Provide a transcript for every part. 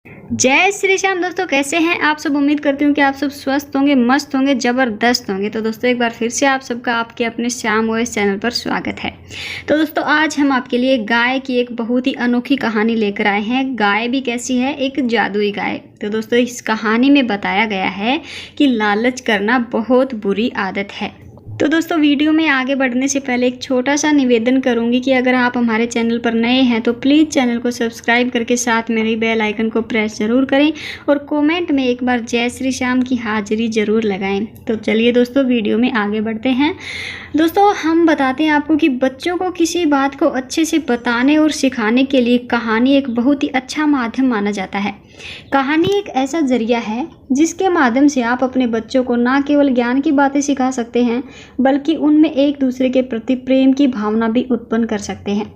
जय श्री श्याम दोस्तों, कैसे हैं आप सब। उम्मीद करती हूँ कि आप सब स्वस्थ होंगे, मस्त होंगे, ज़बरदस्त होंगे। तो दोस्तों एक बार फिर से आप सबका आपके अपने श्याम ओएस चैनल पर स्वागत है। तो दोस्तों आज हम आपके लिए गाय की एक बहुत ही अनोखी कहानी लेकर आए हैं। गाय भी कैसी है, एक जादुई गाय। तो दोस्तों इस कहानी में बताया गया है कि लालच करना बहुत बुरी आदत है। तो दोस्तों वीडियो में आगे बढ़ने से पहले एक छोटा सा निवेदन करूंगी कि अगर आप हमारे चैनल पर नए हैं तो प्लीज़ चैनल को सब्सक्राइब करके साथ मेरी बेल आइकन को प्रेस ज़रूर करें और कमेंट में एक बार जय श्री श्याम की हाजिरी ज़रूर लगाएं। तो चलिए दोस्तों वीडियो में आगे बढ़ते हैं। दोस्तों हम बताते हैं आपको कि बच्चों को किसी बात को अच्छे से बताने और सिखाने के लिए कहानी एक बहुत ही अच्छा माध्यम माना जाता है। कहानी एक ऐसा जरिया है जिसके माध्यम से आप अपने बच्चों को न केवल ज्ञान की बातें सिखा सकते हैं बल्कि उनमें एक दूसरे के प्रति प्रेम की भावना भी उत्पन्न कर सकते हैं।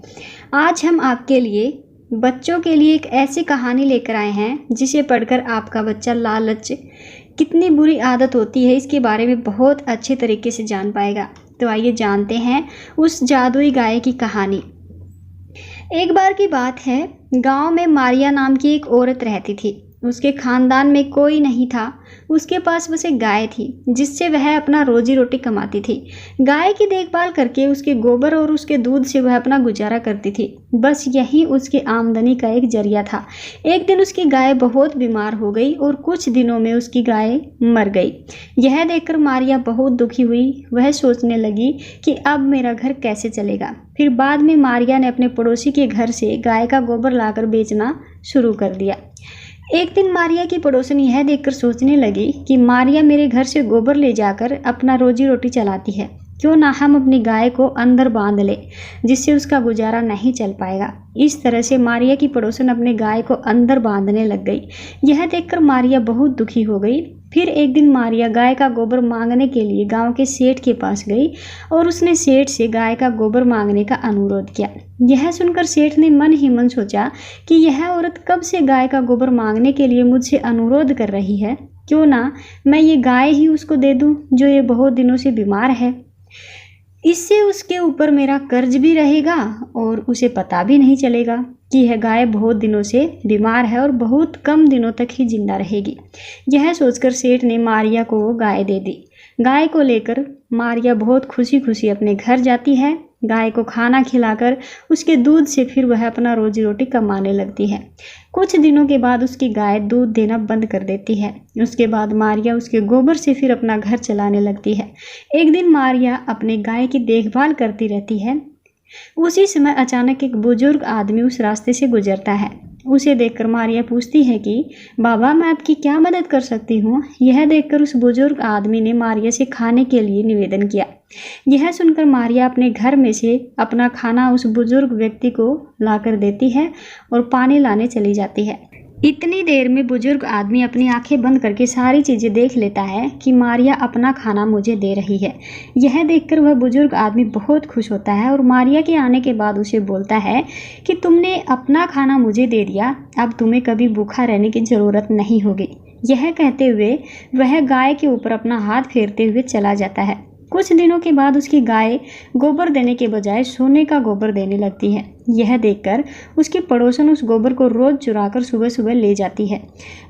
आज हम आपके लिए बच्चों के लिए एक ऐसी कहानी लेकर आए हैं जिसे पढ़कर आपका बच्चा लालच कितनी बुरी आदत होती है इसके बारे में बहुत अच्छे तरीके से जान पाएगा। तो आइए जानते हैं उस जादुई गाय की कहानी। एक बार की बात है, गांव में मारिया नाम की एक औरत रहती थी। उसके खानदान में कोई नहीं था। उसके पास बस एक गाय थी जिससे वह अपना रोजी रोटी कमाती थी। गाय की देखभाल करके उसके गोबर और उसके दूध से वह अपना गुजारा करती थी। बस यही उसकी आमदनी का एक जरिया था। एक दिन उसकी गाय बहुत बीमार हो गई और कुछ दिनों में उसकी गाय मर गई। यह देखकर मारिया बहुत दुखी हुई। वह सोचने लगी कि अब मेरा घर कैसे चलेगा। फिर बाद में मारिया ने अपने पड़ोसी के घर से गाय का गोबर लाकर बेचना शुरू कर दिया। एक दिन मारिया की पड़ोसन यह देखकर सोचने लगी कि मारिया मेरे घर से गोबर ले जाकर अपना रोजी रोटी चलाती है, क्यों ना हम अपनी गाय को अंदर बांध ले जिससे उसका गुजारा नहीं चल पाएगा। इस तरह से मारिया की पड़ोसन अपने गाय को अंदर बांधने लग गई। यह देखकर मारिया बहुत दुखी हो गई। फिर एक दिन मारिया गाय का गोबर मांगने के लिए गांव के सेठ के पास गई और उसने सेठ से गाय का गोबर मांगने का अनुरोध किया। यह सुनकर सेठ ने मन ही मन सोचा कि यह औरत कब से गाय का गोबर मांगने के लिए मुझसे अनुरोध कर रही है, क्यों ना मैं ये गाय ही उसको दे दूं जो ये बहुत दिनों से बीमार है। इससे उसके ऊपर मेरा कर्ज भी रहेगा और उसे पता भी नहीं चलेगा कि यह गाय बहुत दिनों से बीमार है और बहुत कम दिनों तक ही जिंदा रहेगी। यह सोचकर सेठ ने मारिया को वो गाय दे दी। गाय को लेकर मारिया बहुत खुशी खुशी अपने घर जाती है। गाय को खाना खिलाकर उसके दूध से फिर वह अपना रोजी रोटी कमाने लगती है। कुछ दिनों के बाद उसकी गाय दूध देना बंद कर देती है। उसके बाद मारिया उसके गोबर से फिर अपना घर चलाने लगती है। एक दिन मारिया अपने गाय की देखभाल करती रहती है। उसी समय अचानक एक बुजुर्ग आदमी उस रास्ते से गुजरता है। उसे देखकर मारिया पूछती है कि बाबा मैं आपकी क्या मदद कर सकती हूँ। यह देखकर उस बुजुर्ग आदमी ने मारिया से खाने के लिए निवेदन किया। यह सुनकर मारिया अपने घर में से अपना खाना उस बुजुर्ग व्यक्ति को लाकर देती है और पानी लाने चली जाती है। इतनी देर में बुजुर्ग आदमी अपनी आंखें बंद करके सारी चीज़ें देख लेता है कि मारिया अपना खाना मुझे दे रही है। यह देखकर वह बुजुर्ग आदमी बहुत खुश होता है और मारिया के आने के बाद उसे बोलता है कि तुमने अपना खाना मुझे दे दिया, अब तुम्हें कभी भूखा रहने की ज़रूरत नहीं होगी। यह कहते हुए वह गाय के ऊपर अपना हाथ फेरते हुए चला जाता है। कुछ दिनों के बाद उसकी गाय गोबर देने के बजाय सोने का गोबर देने लगती है। यह देखकर उसकी पड़ोसन उस गोबर को रोज चुराकर सुबह सुबह ले जाती है।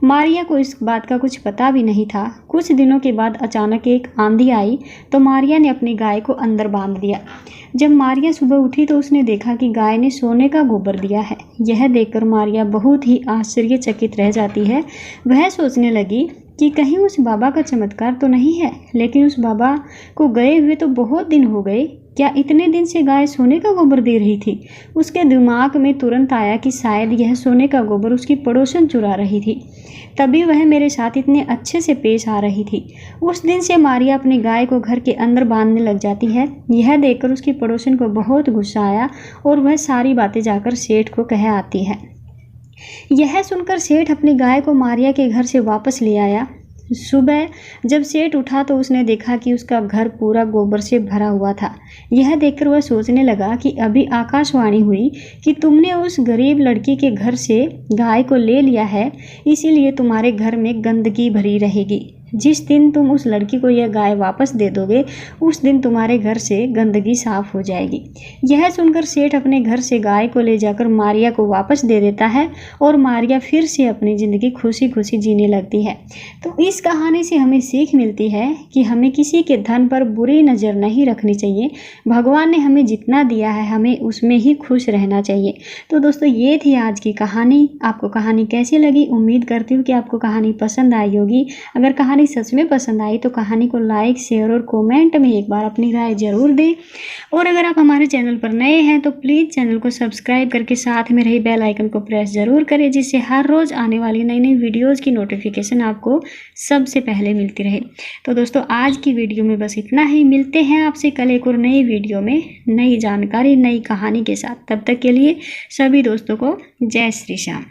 मारिया को इस बात का कुछ पता भी नहीं था। कुछ दिनों के बाद अचानक एक आंधी आई तो मारिया ने अपनी गाय को अंदर बांध दिया। जब मारिया सुबह उठी तो उसने देखा कि गाय ने सोने का गोबर दिया है। यह देखकर मारिया बहुत ही आश्चर्यचकित रह जाती है। वह सोचने लगी कि कहीं उस बाबा का चमत्कार तो नहीं है, लेकिन उस बाबा को गए हुए तो बहुत दिन हो गए। क्या इतने दिन से गाय सोने का गोबर दे रही थी? उसके दिमाग में तुरंत आया कि शायद यह सोने का गोबर उसकी पड़ोसन चुरा रही थी, तभी वह मेरे साथ इतने अच्छे से पेश आ रही थी। उस दिन से मारिया अपनी गाय को घर के अंदर बांधने लग जाती है। यह देखकर उसकी पड़ोसन को बहुत गुस्सा आया और वह सारी बातें जाकर सेठ को कह आती है। यह सुनकर सेठ अपनी गाय को मारिया के घर से वापस ले आया। सुबह जब सेठ उठा तो उसने देखा कि उसका घर पूरा गोबर से भरा हुआ था। यह देखकर वह सोचने लगा कि अभी आकाशवाणी हुई कि तुमने उस गरीब लड़की के घर से गाय को ले लिया है, इसीलिए तुम्हारे घर में गंदगी भरी रहेगी। जिस दिन तुम उस लड़की को यह गाय वापस दे दोगे उस दिन तुम्हारे घर से गंदगी साफ हो जाएगी। यह सुनकर सेठ अपने घर से गाय को ले जाकर मारिया को वापस दे देता है और मारिया फिर से अपनी ज़िंदगी खुशी खुशी जीने लगती है। तो इस कहानी से हमें सीख मिलती है कि हमें किसी के धन पर बुरी नज़र नहीं रखनी चाहिए। भगवान ने हमें जितना दिया है हमें उसमें ही खुश रहना चाहिए। तो दोस्तों ये थी आज की कहानी। आपको कहानी कैसी लगी? उम्मीद करती हूँ कि आपको कहानी पसंद आई होगी। अगर कहानी सच में पसंद आई तो कहानी को लाइक, शेयर और कमेंट में एक बार अपनी राय ज़रूर दें। और अगर आप हमारे चैनल पर नए हैं तो प्लीज़ चैनल को सब्सक्राइब करके साथ में रही बेल आइकन को प्रेस ज़रूर करें, जिससे हर रोज़ आने वाली नई नई वीडियोज़ की नोटिफिकेशन आपको सबसे पहले मिलती रहे। तो दोस्तों आज की वीडियो में बस इतना ही। मिलते हैं आपसे कल एक और नई वीडियो में नई जानकारी, नई कहानी के साथ। तब तक के लिए सभी दोस्तों को जय श्री श्याम।